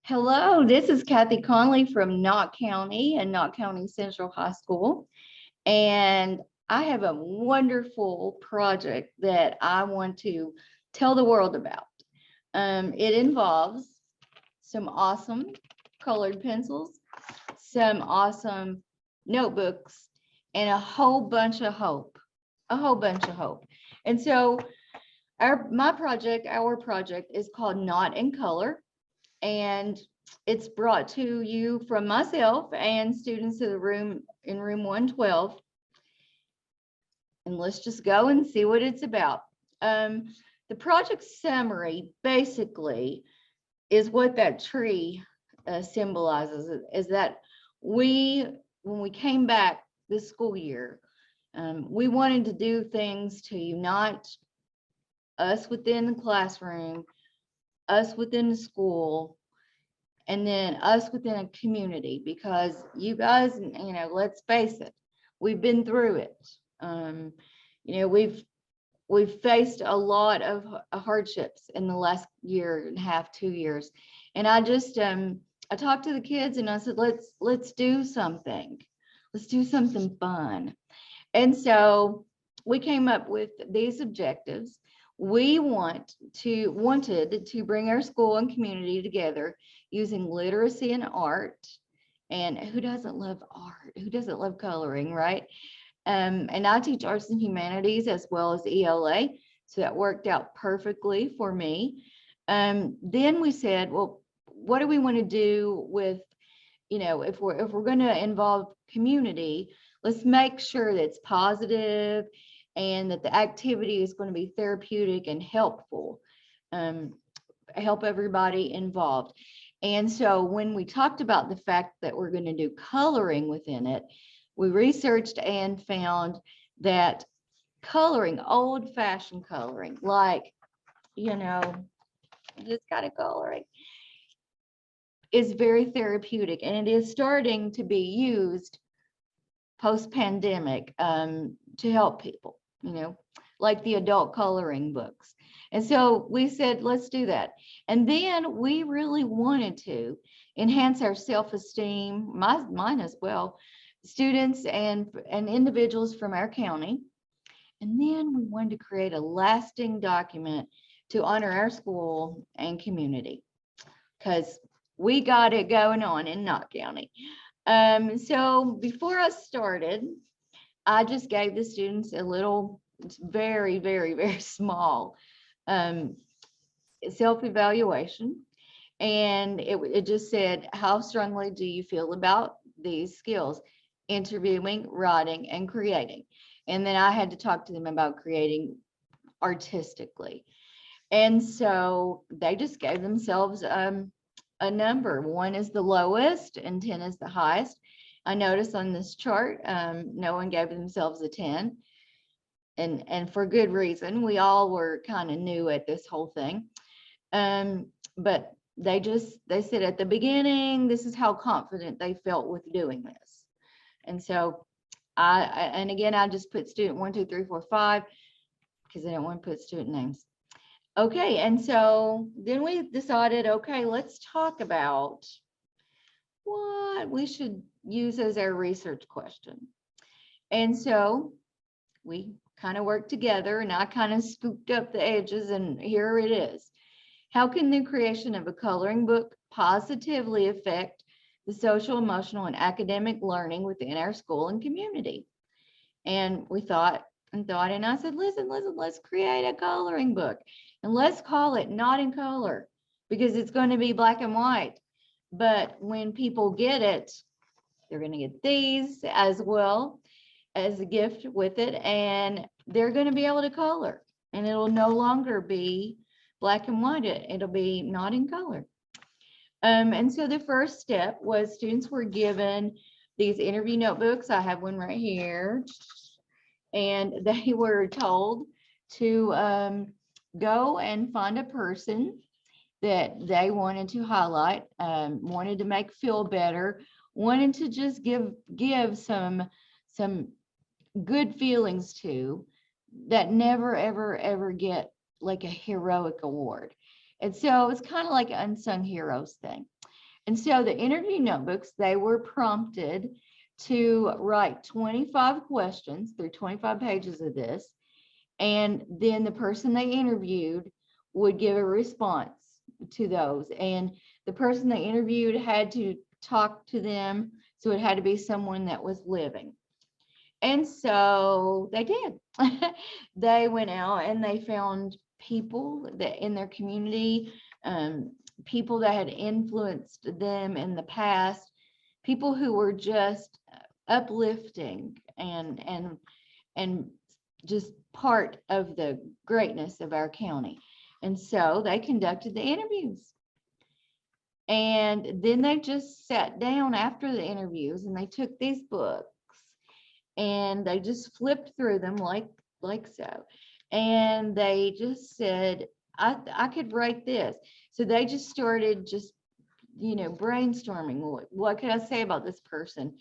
Hello, this is Cathy Conley from Knott County and Knott County Central High School. And I have a wonderful project that I want to tell the world about. It involves some awesome colored pencils, some awesome notebooks, and a whole bunch of hope. And so our project is called Knott in Color. And it's brought to you from myself and students in room 112. And let's just go and see what it's about. The project summary basically is what that tree symbolizes, is that when we came back this school year, we wanted to do things to unite us within the classroom, us within the school, and then us within a community, because you guys, let's face it, we've been through it. We've faced a lot of hardships in the last year and a half, 2 years. And I just, I talked to the kids and I said, let's do something. Let's do something fun. And so we came up with these objectives. We wanted to bring our school and community together using literacy and art. And who doesn't love art? Who doesn't love coloring, right? And I teach arts and humanities as well as ELA, so that worked out perfectly for me. Then we said, well, what do we want to do with, if we're going to involve community, let's make sure that it's positive and that the activity is going to be therapeutic and helpful, help everybody involved. And so when we talked about the fact that we're going to do coloring within it, we researched and found that coloring, old-fashioned coloring, like, just kind of coloring, is very therapeutic, and it is starting to be used post-pandemic to help people, like the adult coloring books. And so we said, let's do that. And then we really wanted to enhance our self-esteem, mine as well, students and individuals from our county. And then we wanted to create a lasting document to honor our school and community, because we got it going on in Knott County. So before I started, I just gave the students a little, very, very, very small self-evaluation. And it just said, how strongly do you feel about these skills? Interviewing, writing, and creating. And then I had to talk to them about creating artistically. And so they just gave themselves a number. 1 is the lowest and 10 is the highest. I noticed on this chart, no one gave themselves a 10. And for good reason. We all were kind of new at this whole thing. But they said at the beginning, this is how confident they felt with doing this. And so and again, I just put student 1, 2, 3, 4, 5, because I don't want to put student names. Okay, and so then we decided, okay, let's talk about what we should use as our research question. And so we kind of worked together, and I kind of scooped up the edges, and here it is. How can the creation of a coloring book positively affect the social, emotional, and academic learning within our school and community? And we thought, and I said, listen, let's create a coloring book, and let's call it Knott in Color, because it's going to be black and white. But when people get it, they're going to get these as well as a gift with it, and they're going to be able to color, and it'll no longer be black and white. It'll be Knott in Color. And so the first step was students were given these interview notebooks. I have one right here. And they were told to go and find a person that they wanted to highlight, wanted to make feel better, wanted to just give some good feelings to, that never, ever get like a heroic award. And so it's kind of like an unsung heroes thing. And so the interview notebooks, they were prompted to write 25 questions through 25 pages of this. And then the person they interviewed would give a response to those. And the person they interviewed had to talk to them. So it had to be someone that was living. And so they did. They went out and they found people that in their community, people that had influenced them in the past, people who were just uplifting and just part of the greatness of our county. And so they conducted the interviews. And then they just sat down after the interviews and they took these books and they just flipped through them like so. And they just said, I could write this. So they just started just, brainstorming. What could I say about this person?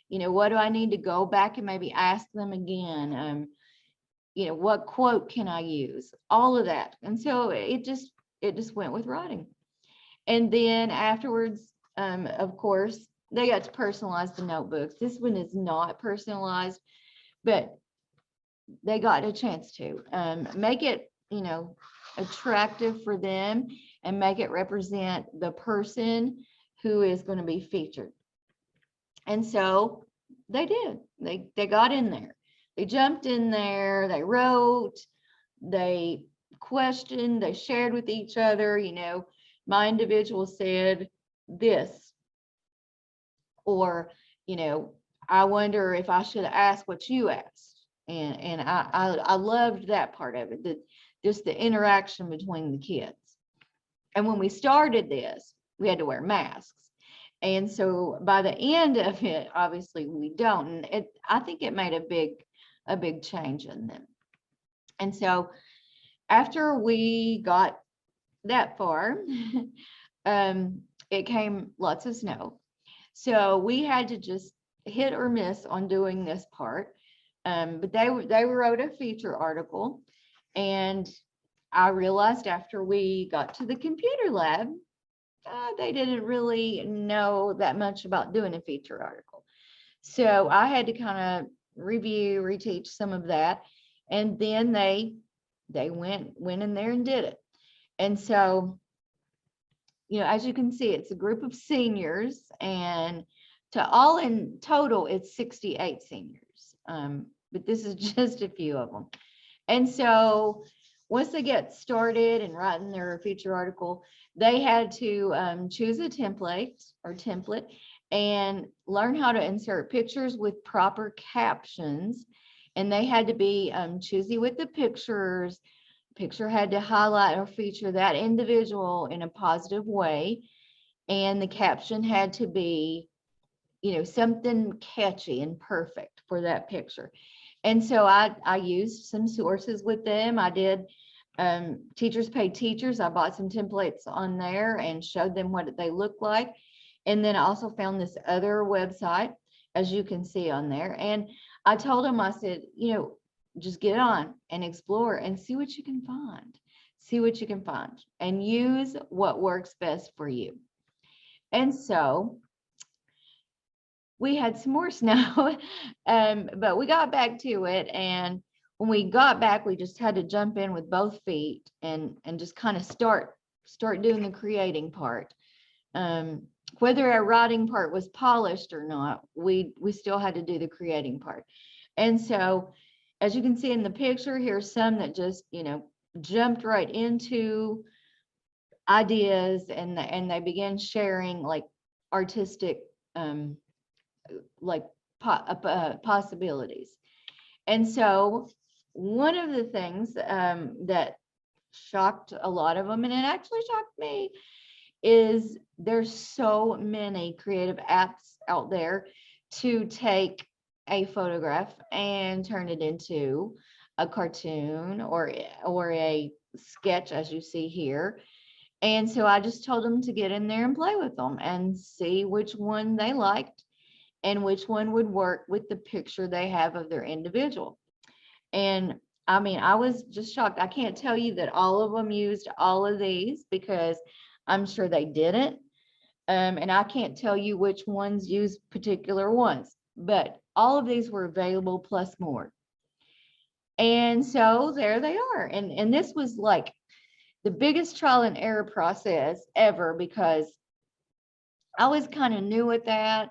What do I need to go back and maybe ask them again? What quote can I use? All of that. And so it just went with writing. And then afterwards, of course, they got to personalize the notebooks. This one is not personalized, but they got a chance to make it, attractive for them and make it represent the person who is going to be featured. And so they did. They got in there. They jumped in there. They wrote. They questioned. They shared with each other. My individual said this, or I wonder if I should ask what you asked. And I loved that part of it, just the interaction between the kids. And when we started this, we had to wear masks. And so by the end of it, obviously we don't. And I think it made a big change in them. And so after we got that far, it came lots of snow. So we had to just hit or miss on doing this part. But they wrote a feature article, and I realized after we got to the computer lab, they didn't really know that much about doing a feature article. So I had to kind of reteach some of that. And then they went in there and did it. And so, as you can see, it's a group of seniors, and all in total, it's 68 seniors. But this is just a few of them. And so once they get started and writing their feature article, they had to choose a template and learn how to insert pictures with proper captions. And they had to be choosy with the pictures. Picture had to highlight or feature that individual in a positive way. And the caption had to be, something catchy and perfect for that picture. And so I used some sources with them. I did Teachers Pay Teachers. I bought some templates on there and showed them what they look like. And then I also found this other website, as you can see on there. And I told them, I said, just get on and explore and see what you can find. See what you can find and use what works best for you. And so we had some more snow, but we got back to it. And when we got back, we just had to jump in with both feet and just kind of start doing the creating part. Whether our writing part was polished or not, we still had to do the creating part. And so, as you can see in the picture, here's some that just, jumped right into ideas, and they began sharing like artistic possibilities. And so one of the things that shocked a lot of them, and it actually shocked me, is there's so many creative apps out there to take a photograph and turn it into a cartoon or a sketch, as you see here. And so I just told them to get in there and play with them and see which one they liked and which one would work with the picture they have of their individual. And I mean, I was just shocked. I can't tell you that all of them used all of these, because I'm sure they didn't, And I can't tell you which ones use particular ones, but all of these were available plus more. And so there they are. And this was like the biggest trial and error process ever, because I was kind of new at that.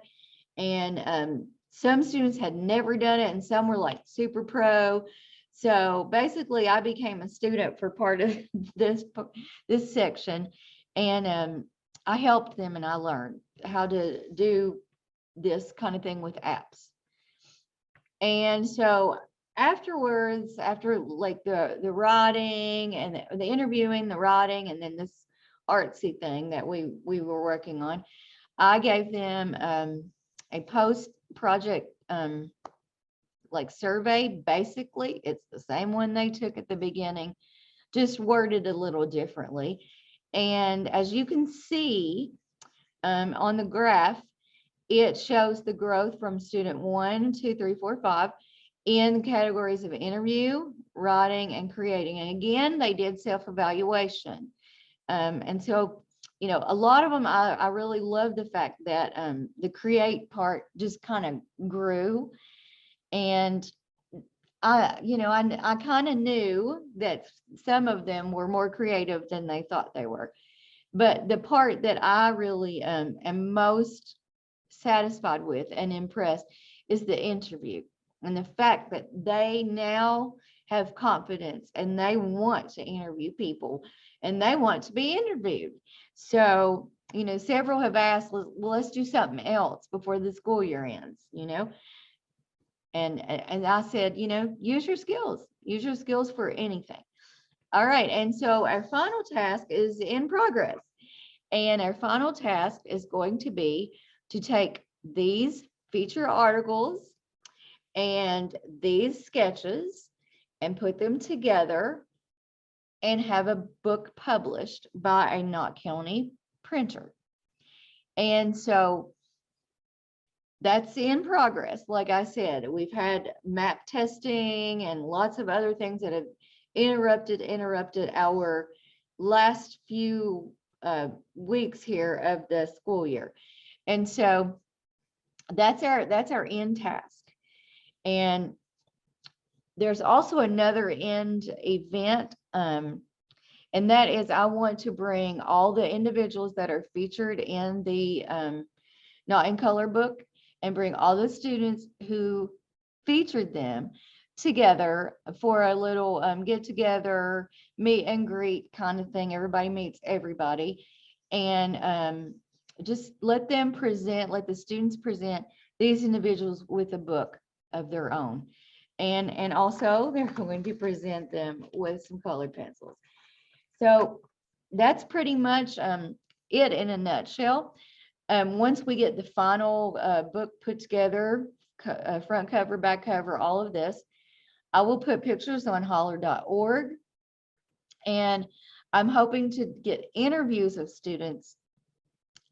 And some students had never done it, and some were like super pro. So basically, I became a student for part of this section, and I helped them, and I learned how to do this kind of thing with apps. And so afterwards, after like the writing and the interviewing, the writing, and then this artsy thing that we were working on, I gave them a post project like survey. Basically, it's the same one they took at the beginning, just worded a little differently. And as you can see on the graph, it shows the growth from student 1, 2, 3, 4, 5 in categories of interview, writing, and creating. And again, they did self-evaluation. And so, you know, a lot of them, I really love the fact that the create part just kind of grew. And I kind of knew that some of them were more creative than they thought they were. But the part that I really am most satisfied with and impressed is the interview, and the fact that they now have confidence and they want to interview people and they want to be interviewed. So, you know, several have asked, well, let's do something else before the school year ends, you know. And I said, you know, use your skills for anything. All right. And so our final task is in progress. And our final task is going to be to take these feature articles and these sketches and put them together and have a book published by a Knott County printer. And so that's in progress. Like I said, we've had map testing and lots of other things that have interrupted our last few weeks here of the school year. And so that's our end task. And there's also another end event, and that is I want to bring all the individuals that are featured in the Not in Color book, and bring all the students who featured them together for a little get together, meet and greet kind of thing. Everybody meets everybody, and just let the students present these individuals with a book of their own. And also they're going to present them with some colored pencils. So that's pretty much it in a nutshell. Once we get the final book put together, front cover, back cover, all of this, I will put pictures on holler.org. And I'm hoping to get interviews of students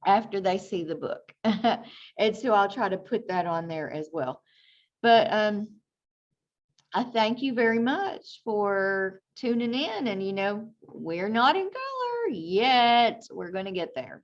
after they see the book. And so I'll try to put that on there as well. But I thank you very much for tuning in. And, you know, we're not in color yet. We're going to get there.